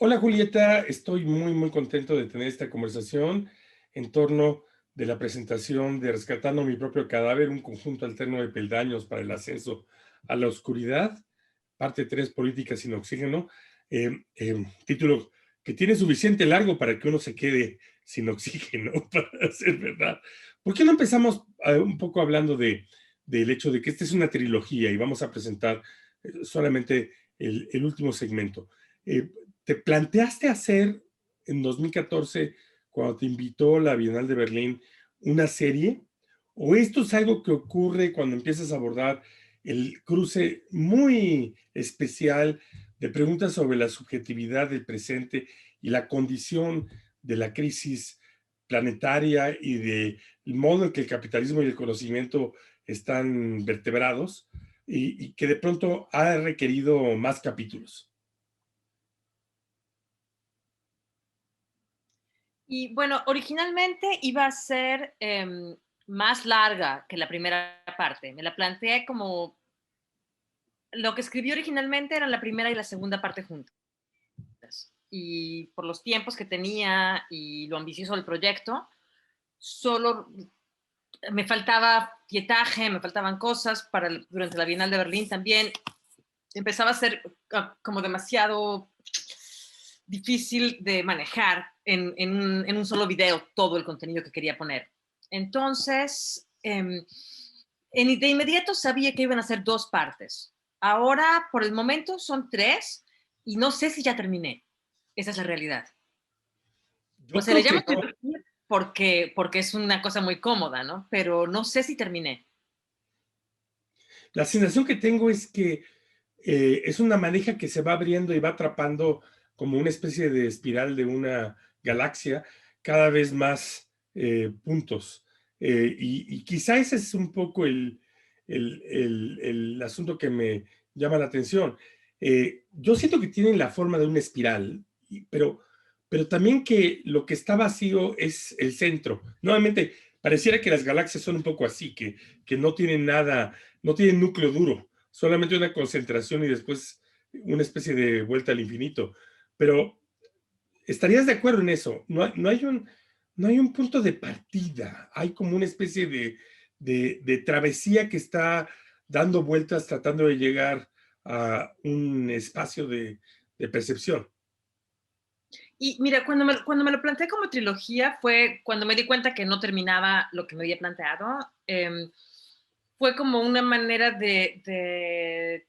Hola Julieta, estoy muy contento de tener esta conversación en torno de la presentación de Rescatando mi propio cadáver, un conjunto alterno de peldaños para el ascenso a la oscuridad, parte 3, Política sin oxígeno, título que tiene suficiente largo para que uno se quede sin oxígeno, para ser verdad. ¿Por qué no empezamos un poco hablando del hecho de que esta es una trilogía y vamos a presentar solamente el último segmento? Eh, ¿Te planteaste hacer en 2014, cuando te invitó la Bienal de Berlín, una serie? ¿O esto es algo que ocurre cuando empiezas a abordar el cruce muy especial de preguntas sobre la subjetividad del presente y la condición de la crisis planetaria y del modo en que el capitalismo y el conocimiento están vertebrados y que de pronto ha requerido más capítulos? Y bueno, originalmente iba a ser más larga que la primera parte. Me la planteé como lo que escribí originalmente era la primera y la segunda parte juntas. Y por los tiempos que tenía y lo ambicioso del proyecto, solo me faltaba pietaje, me faltaban cosas para durante la Bienal de Berlín también. Empezaba a ser como demasiado difícil de manejar en un solo video todo el contenido que quería poner. Entonces, de inmediato sabía que iban a ser dos partes. Ahora, por el momento, son tres y no sé si ya terminé. Esa es la realidad. O Yo sea, le creo que llamo no. trilogía porque es una cosa muy cómoda, ¿no? Pero no sé si terminé. La sensación que tengo es que es una manija que se va abriendo y va atrapando como una especie de espiral de una galaxia, cada vez más puntos. Y quizá ese es un poco el asunto que me llama la atención. Yo siento que tienen la forma de una espiral, pero también que lo que está vacío es el centro. Nuevamente, pareciera que las galaxias son un poco así, que no tienen nada, no tienen núcleo duro, solamente una concentración y después una especie de vuelta al infinito. Pero estarías de acuerdo en eso. No hay un punto de partida, hay como una especie de travesía que está dando vueltas tratando de llegar a un espacio de percepción. Y mira, cuando me lo planteé como trilogía fue cuando me di cuenta que no terminaba lo que me había planteado. Fue como una manera de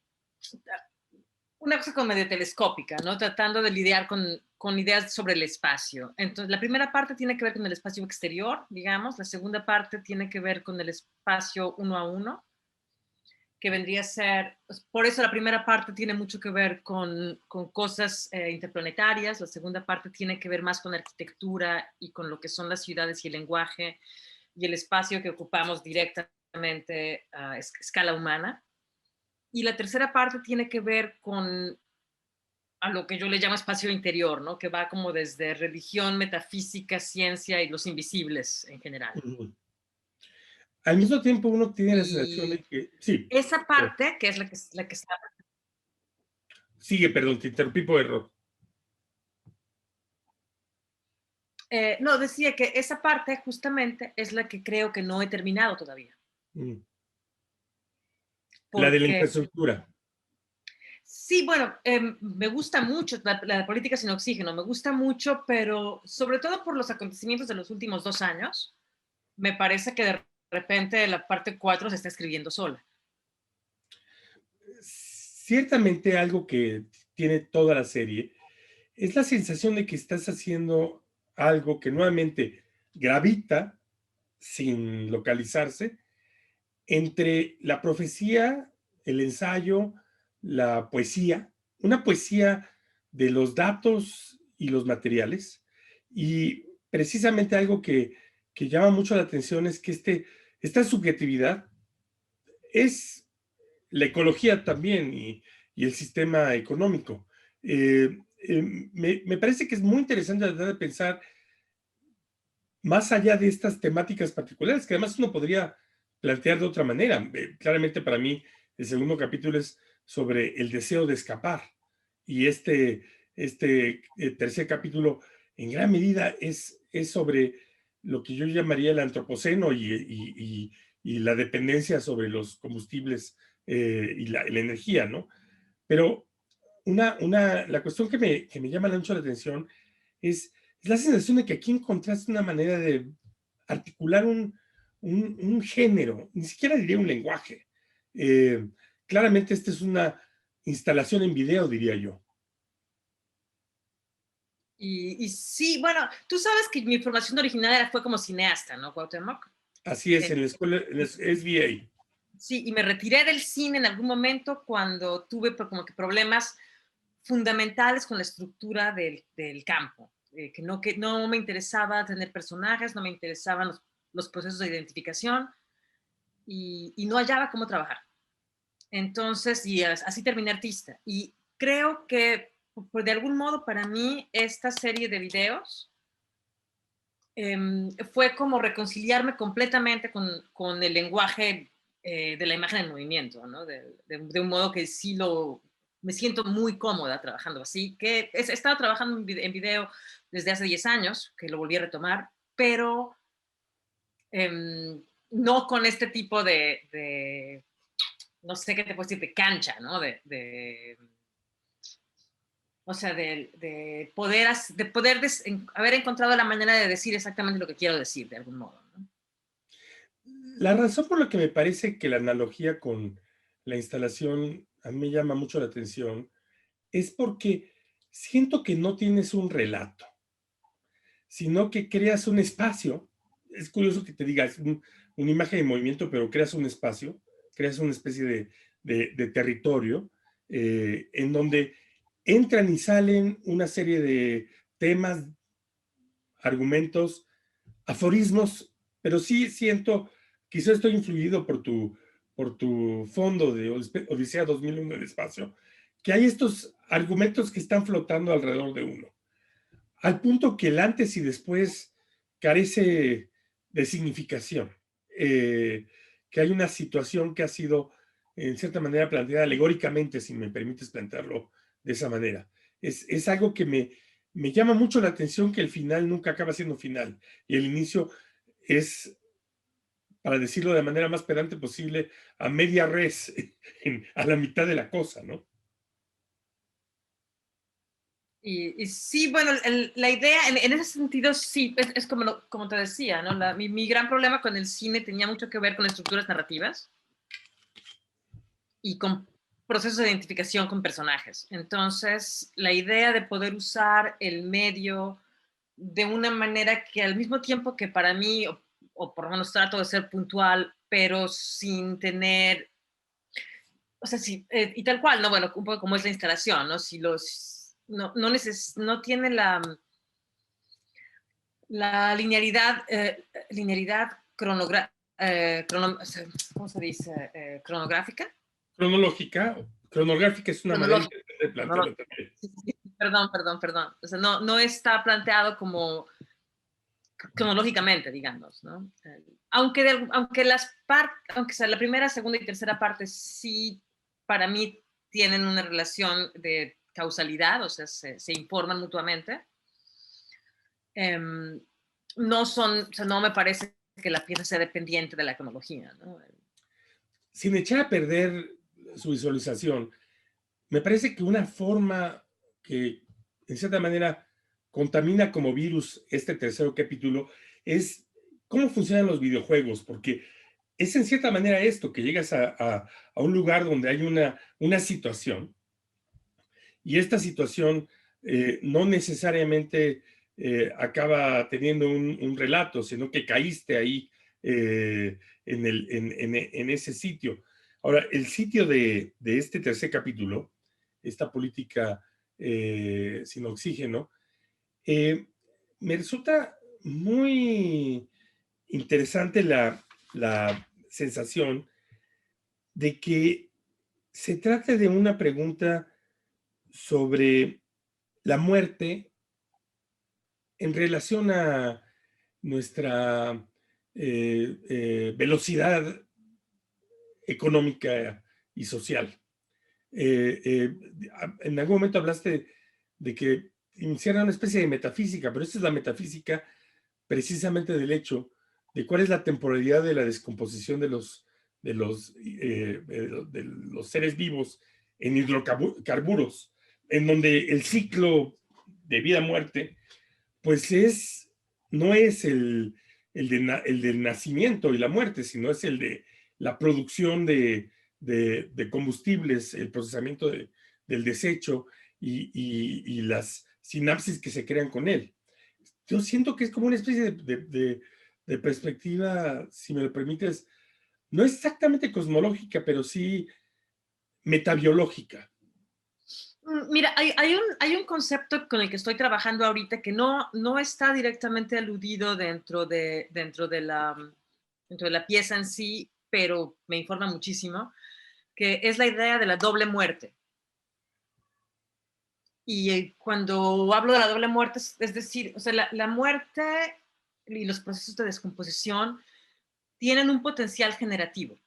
una cosa como medio telescópica, ¿no? Tratando de lidiar con ideas sobre el espacio. Entonces, la primera parte tiene que ver con el espacio exterior, digamos. La segunda parte tiene que ver con el espacio uno a uno, que vendría a ser, por eso la primera parte tiene mucho que ver con cosas interplanetarias, la segunda parte tiene que ver más con arquitectura y con lo que son las ciudades y el lenguaje y el espacio que ocupamos directamente a escala humana. Y la tercera parte tiene que ver con a lo que yo le llamo espacio interior, ¿no? Que va como desde religión, metafísica, ciencia y los invisibles en general. Uh-huh. Al mismo tiempo uno tiene la sensación de Y que, sí, esa parte, que es la que está sigue, perdón, te interrumpí por error. no, decía que esa parte justamente es la que creo que no he terminado todavía. Mm. La de la Porque infraestructura. sí, bueno, me gusta mucho la política sin oxígeno, me gusta mucho, pero sobre todo por los acontecimientos de los últimos 2 años, me parece que de repente la parte 4 se está escribiendo sola. Ciertamente algo que tiene toda la serie es la sensación de que estás haciendo algo que nuevamente gravita sin localizarse entre la profecía, el ensayo, la poesía, una poesía de los datos y los materiales. Y precisamente algo que llama mucho la atención es que esta subjetividad es la ecología también y el sistema económico. Me parece que es muy interesante tratar de pensar más allá de estas temáticas particulares, que además uno podría plantear de otra manera. Claramente para mí el segundo capítulo es sobre el deseo de escapar y tercer capítulo en gran medida es sobre lo que yo llamaría el antropoceno y la dependencia sobre los combustibles y la energía, ¿no? Pero la cuestión que me llama mucho la atención es la sensación de que aquí encontraste una manera de articular un género, ni siquiera diría un lenguaje. Claramente esta es una instalación en video, diría yo. Y sí, bueno, tú sabes que mi formación original fue como cineasta, ¿no, Cuauhtémoc? Así es, en la escuela, en la SBA. Sí, y me retiré del cine en algún momento cuando tuve como que problemas fundamentales con la estructura del campo, que no me interesaba tener personajes, no me interesaban los procesos de identificación y no hallaba cómo trabajar. Entonces, y así terminé artista. Y creo que de algún modo para mí esta serie de videos fue como reconciliarme completamente con el lenguaje de la imagen en movimiento, ¿no? De un modo que sí me siento muy cómoda trabajando así, que he estado trabajando en video desde hace 10 años, que lo volví a retomar, pero no con este tipo no sé qué te puedo decir, de cancha, ¿no? O sea, de poder haber encontrado la manera de decir exactamente lo que quiero decir, de algún modo, ¿no? La razón por la que me parece que la analogía con la instalación a mí me llama mucho la atención es porque siento que no tienes un relato, sino que creas un espacio. Es curioso que te digas una imagen de movimiento, pero creas un espacio, creas una especie de territorio en donde entran y salen una serie de temas, argumentos, aforismos, pero sí siento, quizás estoy influido por tu fondo de Odisea 2001 del espacio, que hay estos argumentos que están flotando alrededor de uno, al punto que el antes y después carece de significación, que hay una situación que ha sido en cierta manera planteada alegóricamente, si me permites plantearlo de esa manera. Es algo que me llama mucho la atención, que el final nunca acaba siendo final y el inicio es, para decirlo de manera más pedante posible, a media res, a la mitad de la cosa, ¿no? Y sí, bueno, la idea en ese sentido sí, es como te decía, ¿no? Mi gran problema con el cine tenía mucho que ver con estructuras narrativas y con procesos de identificación con personajes. Entonces, la idea de poder usar el medio de una manera que al mismo tiempo que para mí, o por lo menos trato de ser puntual, pero sin tener, o sea, sí, y tal cual, ¿no? Bueno, un poco como es la instalación, ¿no? Si no tiene la linealidad, ¿cómo se dice? Cronográfica. Cronográfica es una manera Cronológica. interesante de plantearlo también. Sí, sí, perdón. O sea, no está planteado como cronológicamente, digamos, ¿no? Aunque sea la primera, segunda y tercera parte sí, para mí, tienen una relación de causalidad, o sea, se informan mutuamente. No son, o sea, no me parece que la pieza sea dependiente de la cronología, ¿no? Sin echar a perder su visualización, me parece que una forma que, en cierta manera, contamina como virus este tercer capítulo es cómo funcionan los videojuegos, porque es en cierta manera esto, que llegas a un lugar donde hay una situación y esta situación no necesariamente acaba teniendo un relato, sino que caíste ahí en ese sitio. Ahora, el sitio de este tercer capítulo, esta política sin oxígeno, me resulta muy interesante la sensación de que se trata de una pregunta sobre la muerte en relación a nuestra velocidad económica y social. En algún momento hablaste de que iniciara una especie de metafísica, pero esta es la metafísica precisamente del hecho de cuál es la temporalidad de la descomposición de los seres vivos en hidrocarburos, en donde el ciclo de vida-muerte, pues no es el del nacimiento y la muerte, sino es el de la producción de combustibles, el procesamiento del desecho y las sinapsis que se crean con él. Yo siento que es como una especie de perspectiva, si me lo permites, no exactamente cosmológica, pero sí metabiológica. Mira, hay un concepto con el que estoy trabajando ahorita que no está directamente aludido dentro de la pieza en sí, pero me informa muchísimo, que es la idea de la doble muerte. Y cuando hablo de la doble muerte, es decir, o sea, la muerte y los procesos de descomposición tienen un potencial generativo.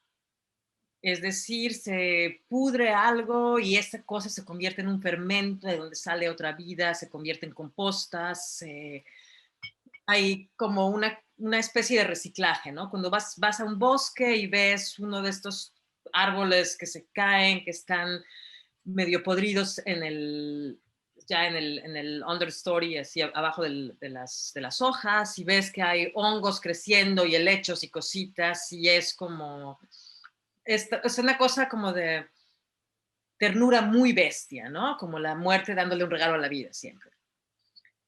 Es decir, se pudre algo y esa cosa se convierte en un fermento de donde sale otra vida, se convierte en compostas. Hay como una especie de reciclaje, ¿no? Cuando vas a un bosque y ves uno de estos árboles que se caen, que están medio podridos ya en el understory, así abajo de las hojas, y ves que hay hongos creciendo y helechos y cositas, y es como, es una cosa como de ternura muy bestia, ¿no? Como la muerte dándole un regalo a la vida siempre.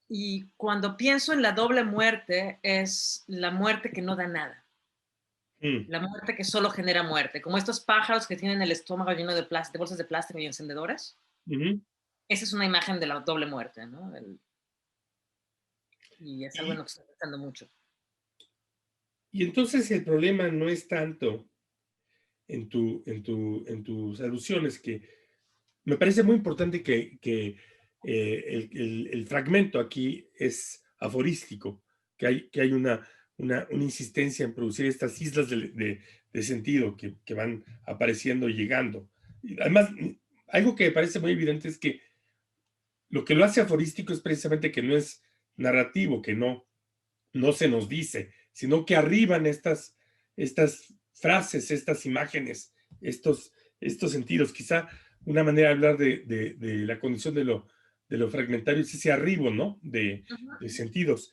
Y cuando pienso en la doble muerte, es la muerte que no da nada. La muerte que solo genera muerte, como estos pájaros que tienen el estómago lleno de bolsas de plástico y encendedores. Esa es una imagen de la doble muerte, ¿no? Y es algo en lo que estoy pensando mucho. Y entonces el problema no es tanto en tus alusiones, que me parece muy importante que el fragmento aquí es aforístico, que hay una insistencia en producir estas islas de sentido que van apareciendo y llegando. Y además, algo que me parece muy evidente es que lo que lo hace aforístico es precisamente que no es narrativo, que no se nos dice, sino que arriban estas frases, estas imágenes, estos sentidos. Quizá una manera de hablar de la condición de lo fragmentario es ese arribo, ¿no? De sentidos.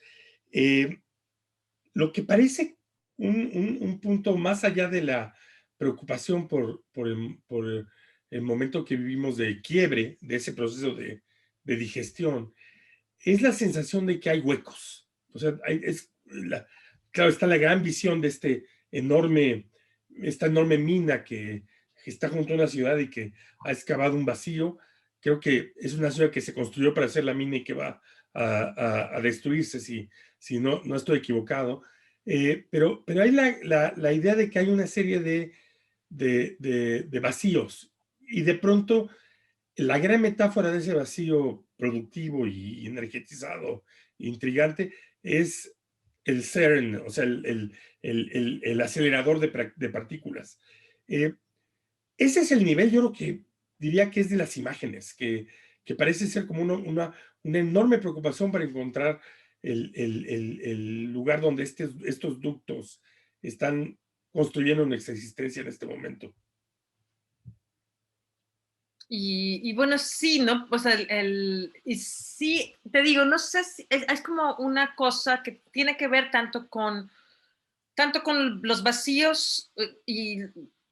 Lo que parece un punto más allá de la preocupación por el momento que vivimos de quiebre, de ese proceso de digestión, es la sensación de que hay huecos. O sea, claro, está la gran visión de esta enorme mina que está junto a una ciudad y que ha excavado un vacío. Creo que es una ciudad que se construyó para hacer la mina y que va a destruirse si no estoy equivocado. Pero hay la idea de que hay una serie de vacíos y de pronto la gran metáfora de ese vacío productivo y energetizado, intrigante, es el CERN, o sea, el acelerador de partículas. Ese es el nivel, yo creo que diría que es de las imágenes, que parece ser como una enorme preocupación para encontrar el lugar donde estos ductos están construyendo nuestra existencia en este momento. Y bueno, sí, ¿no? O sea, y sí, te digo, no sé si es como una cosa que tiene que ver tanto con los vacíos y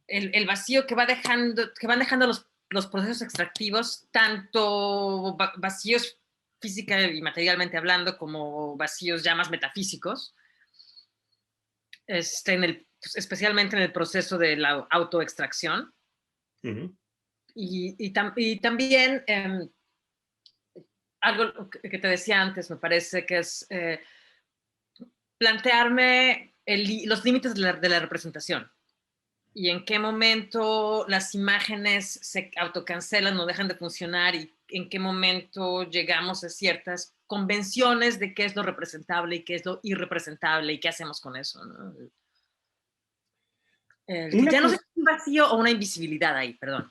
el vacío que van dejando los procesos extractivos, tanto vacíos física y materialmente hablando, como vacíos ya más metafísicos, especialmente en el proceso de la autoextracción. Y también algo que te decía antes, me parece que es plantearme los límites de la representación y en qué momento las imágenes se autocancelan o dejan de funcionar y en qué momento llegamos a ciertas convenciones de qué es lo representable y qué es lo irrepresentable y qué hacemos con eso, ¿no? Que ya no sé si es un vacío o una invisibilidad ahí, perdón.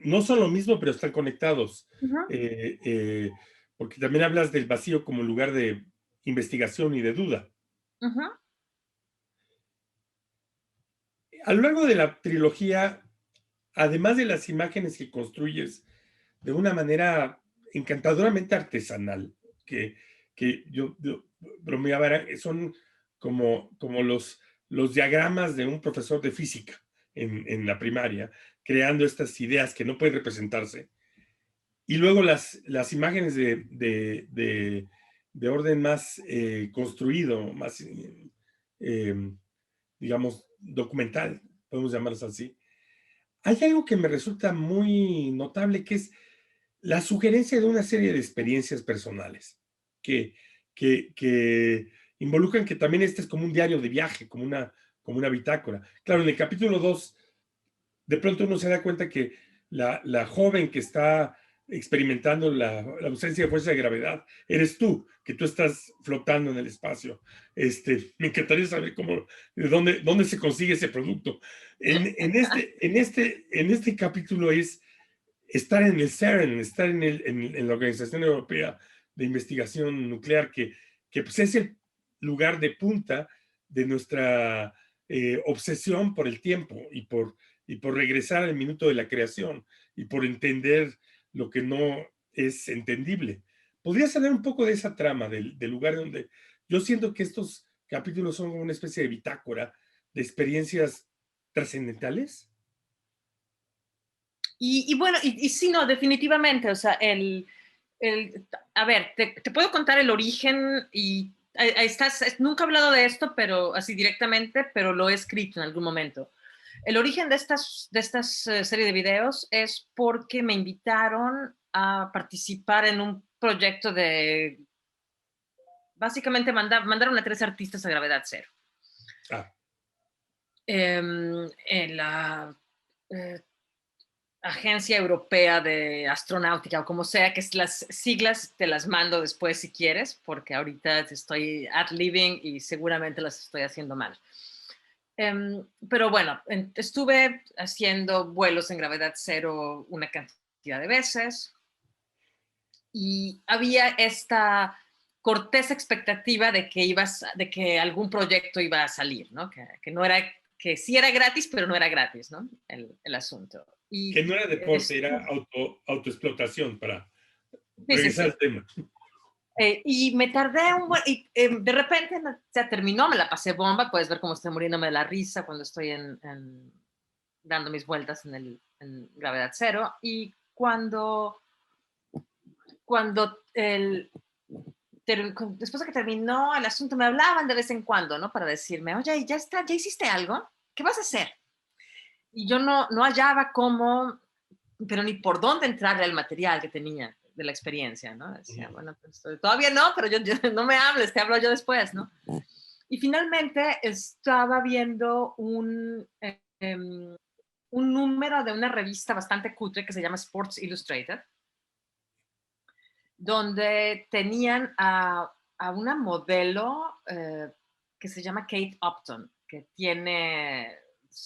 no son lo mismo, pero están conectados. Ujú, Eh, eh, Porque también hablas del vacío como lugar de investigación y de duda. ujú. A lo largo de la trilogía, además de las imágenes que construyes de una manera encantadoramente artesanal, que, que yo bromeaba, son como los diagramas de un profesor de física en la primaria, creando estas ideas que no pueden representarse. Y luego las imágenes de orden más construido, más, eh, digamos, documental, podemos llamarlos así. Hay algo que me resulta muy notable, que es la sugerencia de una serie de experiencias personales que, que involucran que también este es como un diario de viaje, como una bitácora. Claro, en el capítulo 2 de pronto uno se da cuenta que la joven que está experimentando la ausencia de fuerza de gravedad eres tú, que tú estás flotando en el espacio. Me encantaría saber dónde se consigue ese producto. En este capítulo es estar en el CERN, estar en la Organización Europea de Investigación Nuclear, que pues es el lugar de punta de nuestra obsesión por el tiempo y por regresar al minuto de la creación y por entender lo que no es entendible. ¿Podrías hablar un poco de esa trama, del lugar donde yo siento que estos capítulos son una especie de bitácora de experiencias trascendentales? Y bueno, y sí, no, definitivamente, o sea, a ver, te puedo contar el origen y ahí estás, nunca he hablado de esto, pero así directamente, pero lo he escrito en algún momento. El origen de estas serie de videos es porque me invitaron a participar en un proyecto de, básicamente mandaron a 3 artistas a Gravedad Cero. Ah, En la eh, Agencia Europea de Astronáutica o como sea, que es las siglas te las mando después si quieres, porque ahorita estoy ad-libbing y seguramente las estoy haciendo mal. Pero bueno, estuve haciendo vuelos en gravedad cero una cantidad de veces y había esta cortés expectativa de que algún proyecto iba a salir, ¿no? Que no era, que sí era gratis, pero no era gratis, ¿no? El asunto. Y que no era deporte, era estuve, autoexplotación, para sí, sí, regresar sí. al tema. Y me tardé un buen, y de repente se terminó, me la pasé bomba, puedes ver cómo estoy muriéndome de la risa cuando estoy dando mis vueltas en gravedad cero. Y cuando después de que terminó el asunto, me hablaban de vez en cuando, ¿no? Para decirme, oye, ya está, ya hiciste algo, ¿qué vas a hacer? Y yo no hallaba cómo, pero ni por dónde entrarle al material que tenía de la experiencia, ¿no? Decía, bueno, pues, todavía no, pero yo no me hables, te hablo yo después, ¿no? Y finalmente estaba viendo un número de una revista bastante cutre que se llama Sports Illustrated, donde tenían a una modelo que se llama Kate Upton, que tiene,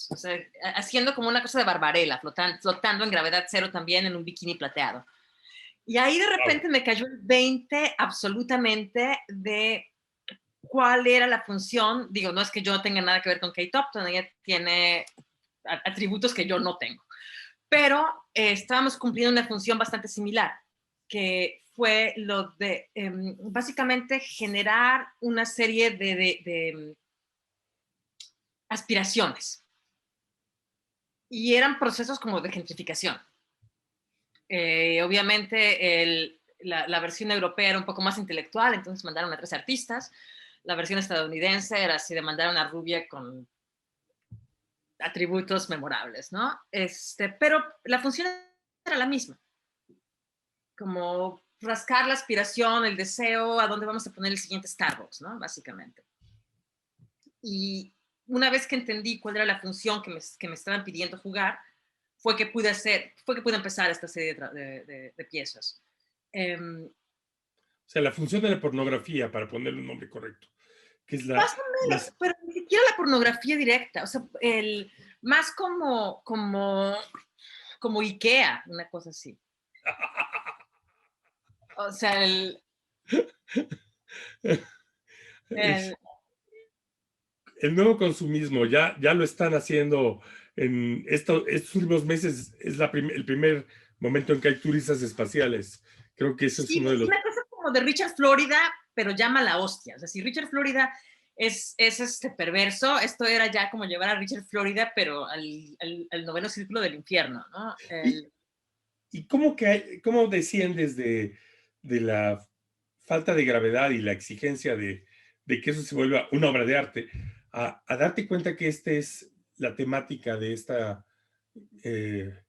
o sea, haciendo como una cosa de Barbarella, flotando en gravedad cero también en un bikini plateado. Y ahí de Wow. repente me cayó el 20 absolutamente de cuál era la función. Digo, no es que yo tenga nada que ver con Kate Upton, ella tiene atributos que yo no tengo, pero estábamos cumpliendo una función bastante similar, que fue lo de básicamente generar una serie de aspiraciones. Y eran procesos como de gentrificación. Obviamente la versión europea era un poco más intelectual, entonces mandaron a 3 artistas. La versión estadounidense era así de mandar a una rubia con atributos memorables, ¿no? Pero la función era la misma, como rascar la aspiración, el deseo, a dónde vamos a poner el siguiente Starbucks, ¿no? Básicamente. Y una vez que entendí cuál era la función que me estaban pidiendo jugar, fue que pude empezar esta serie de piezas. Um, O sea, la función de la pornografía, para ponerle un nombre correcto, que es Más o menos, pero ni siquiera la pornografía directa, o sea, más como como IKEA, una cosa así. O sea, el, El nuevo consumismo ya lo están haciendo en estos últimos meses. Es el primer momento en que hay turistas espaciales. Creo que ese es sí, uno de es los... una cosa como de Richard Florida, pero llama la hostia. O sea, si Richard Florida es perverso, esto era ya como llevar a Richard Florida, pero al noveno círculo del infierno, ¿no? ¿Y cómo desciendes de la falta de gravedad y la exigencia de que eso se vuelva una obra de arte a darte cuenta que esta es la temática de eh,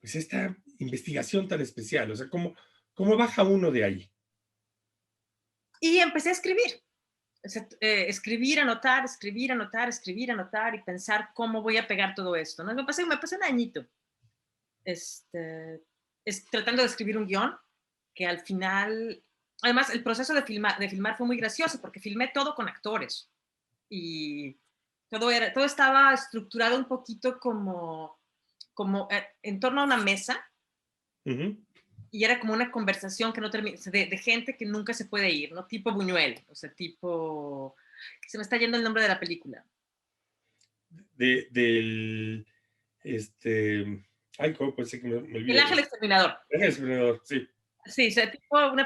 pues esta investigación tan especial? O sea, ¿cómo baja uno de ahí? Y empecé a escribir. O sea, escribir, anotar, escribir, anotar, escribir, anotar y pensar cómo voy a pegar todo esto, ¿no? Me pasé un añito tratando de escribir un guión que al final, además el proceso de filmar fue muy gracioso porque filmé todo con actores y todo estaba estructurado un poquito como en torno a una mesa. Uh-huh. Y era como una conversación que no termina, de gente que nunca se puede ir, ¿no? Tipo Buñuel, o sea, tipo... Se me está yendo el nombre de la película. Del, este, ay, ¿cómo puede ser que me El olvide? Ángel Exterminador. El exterminador, sí. Sí, o sea, tipo o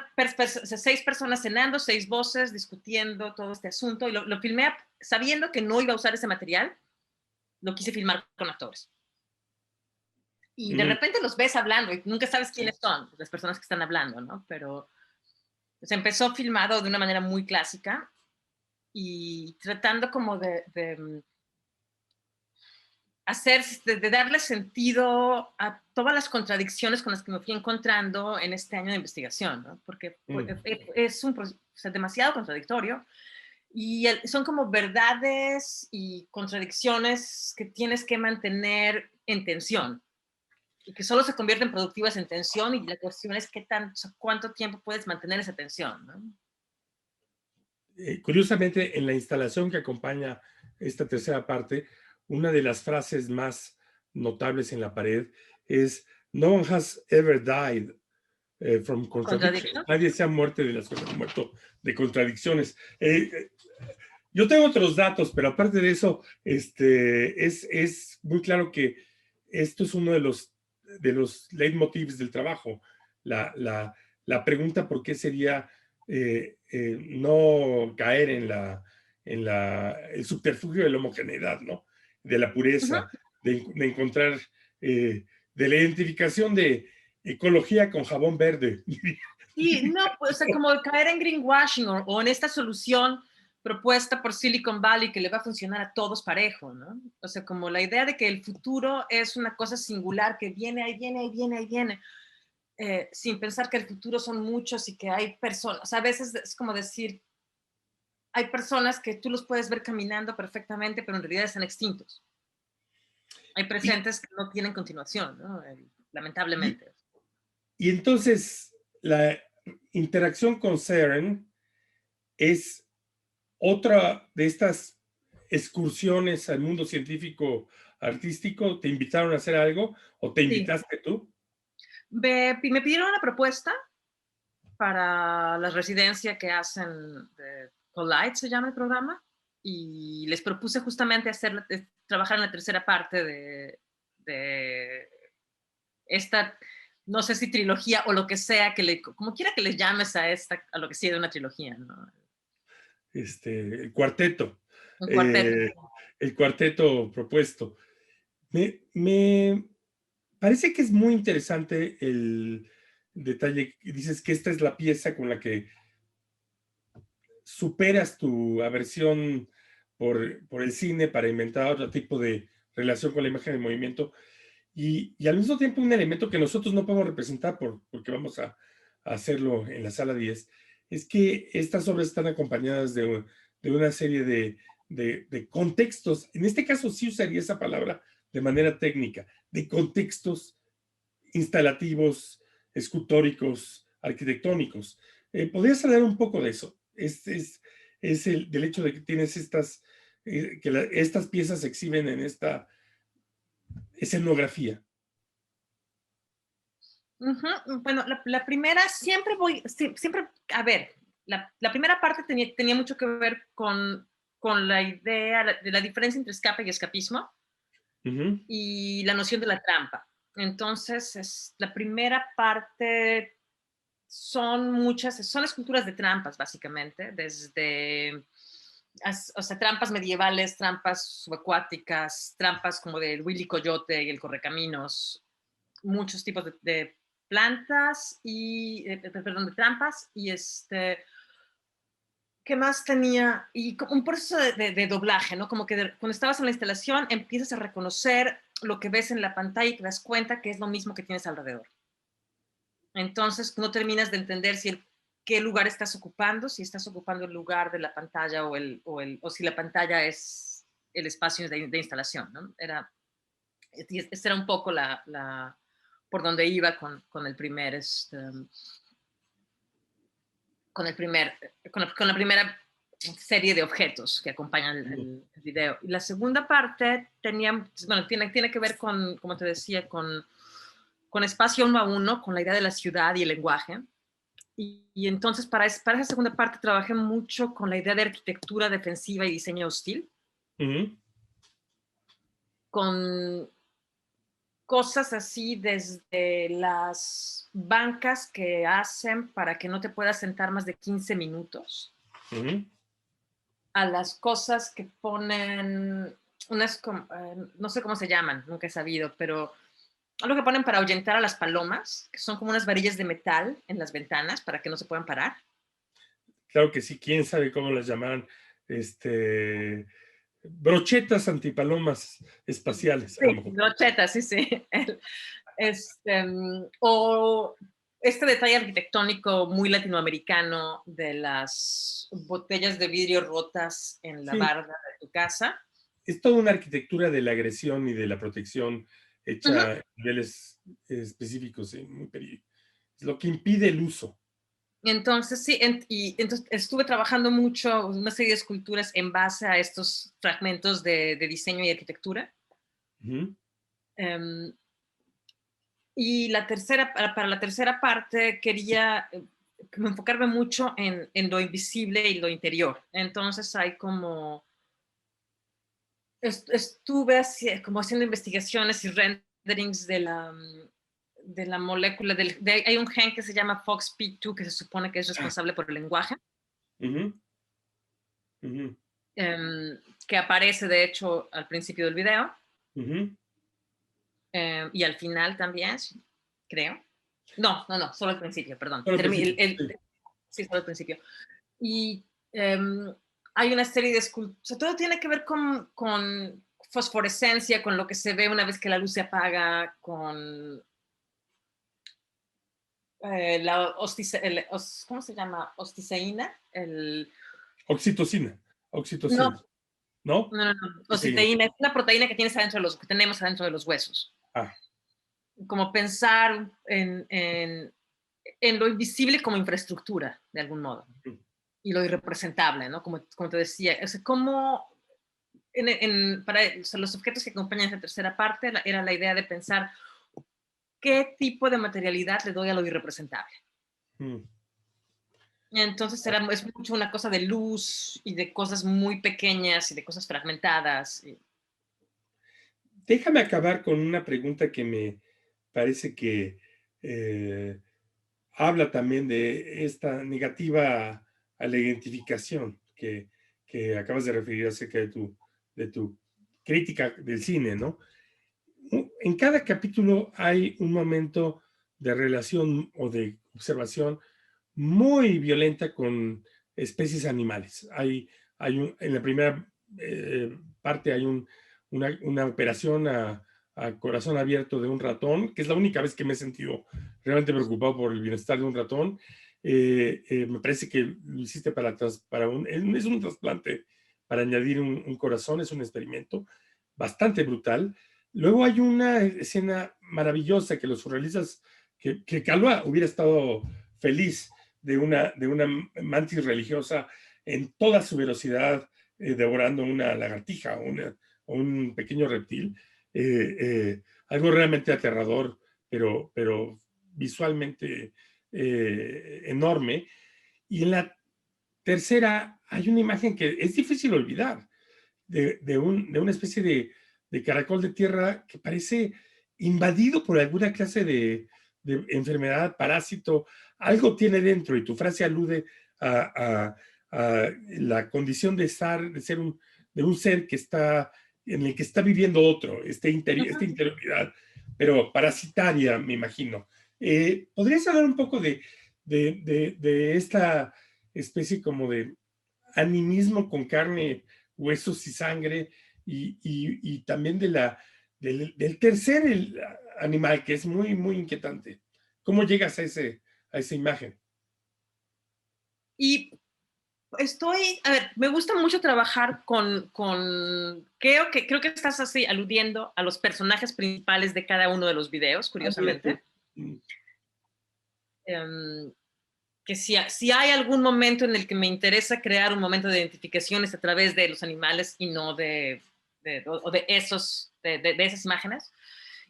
sea, 6 personas cenando, 6 voces, discutiendo todo este asunto, y lo filmé sabiendo que no iba a usar ese material, lo quise filmar con actores. Y de Uh-huh. repente los ves hablando y nunca sabes quiénes son las personas que están hablando, ¿no? Pero se empezó filmado de una manera muy clásica y tratando como de de darle sentido a todas las contradicciones con las que me fui encontrando en este año de investigación, ¿no? Porque es un proceso demasiado contradictorio y son como verdades y contradicciones que tienes que mantener en tensión y que solo se convierten productivas en tensión, y la cuestión es cuánto tiempo puedes mantener esa tensión, ¿no? Curiosamente, en la instalación que acompaña esta tercera parte, una de las frases más notables en la pared es "No one has ever died from contradiction". Nadie se ha muerto de contradicciones. Yo tengo otros datos, pero aparte de eso, es muy claro que esto es uno de los leitmotivs del trabajo. La pregunta por qué sería no caer el subterfugio de la homogeneidad, ¿no? De la pureza, de encontrar, de la identificación de ecología con jabón verde. Sí, no, pues, o sea, como caer en greenwashing o en esta solución propuesta por Silicon Valley que le va a funcionar a todos parejo, ¿no? O sea, como la idea de que el futuro es una cosa singular que viene, ahí viene, ahí viene, ahí viene, sin pensar que el futuro son muchos y que hay personas, o sea, a veces es como decir, hay personas que tú los puedes ver caminando perfectamente, pero en realidad están extintos. Hay presentes que no tienen continuación, ¿no? Lamentablemente. Y entonces la interacción con CERN es otra de estas excursiones al mundo científico artístico. ¿Te invitaron a hacer algo o te invitaste tú? Me pidieron una propuesta para la residencia que hacen de Collide, se llama el programa, y les propuse justamente trabajar en la tercera parte de esta, no sé si trilogía o lo que sea, como quiera que les llames a lo que sigue de una trilogía, ¿no? El cuarteto. Un cuarteto. El cuarteto propuesto. Me parece que es muy interesante el detalle. Dices que esta es la pieza con la que superas tu aversión por el cine para inventar otro tipo de relación con la imagen del movimiento y al mismo tiempo un elemento que nosotros no podemos representar porque vamos a hacerlo en la sala 10, es que estas obras están acompañadas de una serie de contextos. En este caso sí usaría esa palabra de manera técnica, de contextos instalativos, escultóricos, arquitectónicos. ¿Podrías hablar un poco de eso? Del hecho de que tienes estas piezas se exhiben en esta escenografía. Ujú. Bueno, la primera siempre siempre, a ver, la primera parte tenía mucho que ver con la idea de la diferencia entre escape y escapismo Ujú, y la noción de la trampa. Entonces, la primera parte son esculturas de trampas, básicamente, desde, o sea, trampas medievales, trampas subacuáticas, trampas como del Willy Coyote y el Correcaminos, muchos tipos de plantas y, perdón, de trampas y ¿qué más tenía? Y un proceso de doblaje, ¿no? Como que cuando estabas en la instalación empiezas a reconocer lo que ves en la pantalla y te das cuenta que es lo mismo que tienes alrededor. Entonces no terminas de entender qué lugar estás ocupando, si estás ocupando el lugar de la pantalla o si la pantalla es el espacio de instalación, ¿no? Esta era un poco por donde iba con el primer, con la primera serie de objetos que acompañan ujú, el video. Y la segunda parte tiene que ver como te decía, con espacio uno a uno, con la idea de la ciudad y el lenguaje. Y entonces para esa segunda parte trabajé mucho con la idea de arquitectura defensiva y diseño hostil, ujú. con cosas así desde las bancas que hacen para que no te puedas sentar más de 15 minutos, Ujú. a las cosas que ponen no sé cómo se llaman, nunca he sabido, pero algo que ponen para ahuyentar a las palomas, que son como unas varillas de metal en las ventanas para que no se puedan parar. Claro que sí, quién sabe cómo las llamarán, brochetas antipalomas espaciales, a lo Sí, mejor. brochetas, sí, sí. O este detalle arquitectónico muy latinoamericano de las botellas de vidrio rotas en la Sí, barda de tu casa. es toda una arquitectura de la agresión y de la protección Ujú. hecha a niveles específicos, es lo que impide el uso. Entonces, sí, y entonces estuve trabajando mucho una serie de esculturas en base a estos fragmentos de diseño y arquitectura. Ujú, Em, y para la tercera parte quería enfocarme mucho en lo invisible y lo interior. Entonces hay como, estuve como haciendo investigaciones y renderings de la molécula, hay un gen que se llama FOXP2 que se supone que es ah, responsable por el lenguaje, ujú, ujú, que aparece de hecho al principio del video ujú. y al final también, sí, creo. No, no, no, solo al principio, perdón. Solo al principio, sí. Sí, solo al principio. Y hay una serie de esculturas, o sea, todo tiene que ver con fosforescencia, con lo que se ve una vez que la luz se apaga, con ¿cómo se llama? Osticeína. Oxitocina, No, oxitocina, ¿no? no, no, no. Sí. Osteína es una proteína que tenemos adentro de los huesos. Ah, Como pensar en lo invisible como infraestructura, de algún modo, ujú. y lo irrepresentable, ¿no? Como te decía, o sea, cómo para o sea, los objetos que acompañan esa tercera parte era la idea de pensar qué tipo de materialidad le doy a lo irrepresentable. Mm. Entonces es mucho una cosa de luz y de cosas muy pequeñas y de cosas fragmentadas. Déjame acabar con una pregunta que me parece que eh, habla también de esta negativa a la identificación que acabas de referir acerca de tu crítica del cine, ¿no? En cada capítulo hay un momento de relación o de observación muy violenta con especies animales. En la primera parte hay una operación a corazón abierto de un ratón, que es la única vez que me he sentido realmente preocupado por el bienestar de un ratón. Me parece que lo hiciste es un trasplante para añadir un corazón, es un experimento bastante brutal. Luego hay una escena maravillosa que los surrealistas, que Calva hubiera estado feliz de una mantis religiosa en toda su velocidad, devorando una lagartija o un pequeño reptil. Algo realmente aterrador, pero visualmente enorme. Y en la tercera hay una imagen que es difícil olvidar, de una especie de caracol de tierra que parece invadido por alguna clase de enfermedad, parásito, algo tiene dentro, y tu frase alude a, a la condición de estar, de un ser que está, en el que está viviendo otro, esta interioridad, pero parasitaria, me imagino. ¿Podrías hablar un poco de esta especie como de animismo con carne, huesos y sangre, y también del tercer animal, que es muy, muy inquietante? ¿Cómo llegas a esa imagen? Y a ver, me gusta mucho trabajar creo que estás así aludiendo a los personajes principales de cada uno de los videos, Ah, mira tú. curiosamente. Um, que si hay algún momento en el que me interesa crear un momento de identificación es a través de los animales y no o de esas imágenes.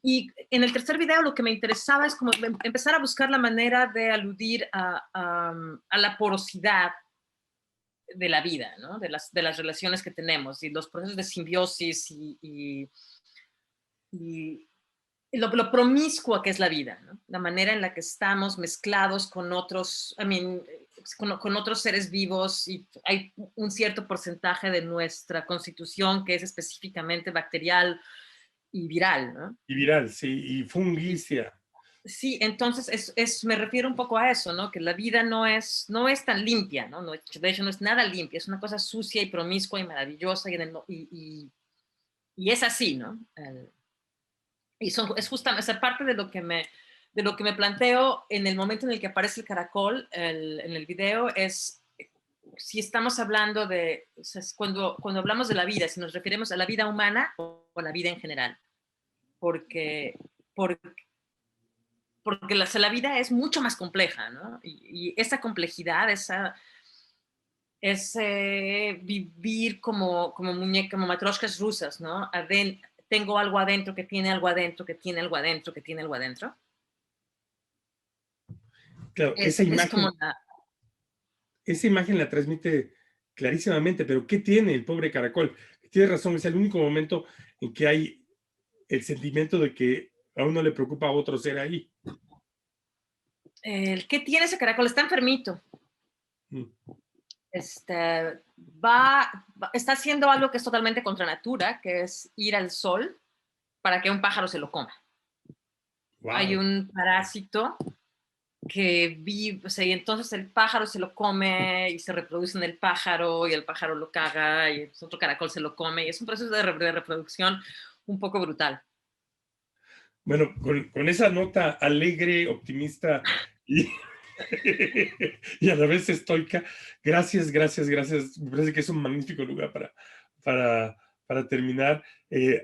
Y en el tercer video lo que me interesaba es como empezar a buscar la manera de aludir a la porosidad de la vida, ¿no? De las relaciones que tenemos y los procesos de simbiosis y lo promiscua que es la vida, ¿no? La manera en la que estamos mezclados con otros, con otros seres vivos, y hay un cierto porcentaje de nuestra constitución que es específicamente bacterial y viral, ¿no? Y viral, sí, y fungicia. Sí, entonces me refiero un poco a eso, ¿no? Que la vida no es tan limpia, ¿no? De hecho, no es nada limpia, es una cosa sucia y promiscua y maravillosa y es así, ¿no? Es justamente esa parte de lo que me planteo en el momento en el que aparece el caracol en el video es si estamos hablando o sea, cuando hablamos de la vida, si nos referimos a la vida humana o a la vida en general. Porque, porque, porque la vida es mucho más compleja, ¿no? Y esa complejidad, es vivir como muñeca, como matroshkas rusas, ¿no? Tengo algo adentro que tiene algo adentro, que tiene algo adentro, que tiene algo adentro. Claro, Es como esa imagen la transmite clarísimamente, pero ¿qué tiene el pobre caracol? Tienes razón, es el único momento en que hay el sentimiento de que a uno le preocupa a otro ser ahí. ¿qué tiene ese caracol? Está enfermito. Mm. Está haciendo algo que es totalmente contra natura, que es ir al sol para que un pájaro se lo coma. Wow. Hay un parásito que vive, o sea, y entonces el pájaro se lo come y se reproduce en el pájaro y el pájaro lo caga y otro caracol se lo come y es un proceso de reproducción un poco brutal. Bueno, con esa nota alegre, optimista y, y a la vez estoica, gracias, gracias, gracias. Me parece que es un magnífico lugar para terminar.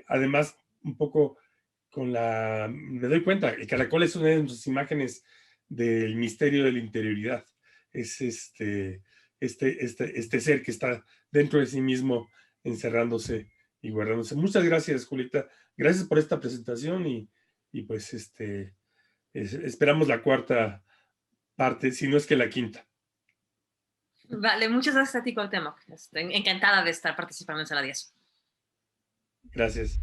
Además, un poco me doy cuenta, el caracol es una de nuestras imágenes del misterio de la interioridad. Es este ser que está dentro de sí mismo, encerrándose y guardándose. Muchas gracias, Julieta. Gracias por esta presentación y pues esperamos la cuarta parte, si no es que la quinta. Vale, muchas gracias a ti, Cuauhtémoc. Estoy encantada de estar participando en Sala 10. Gracias.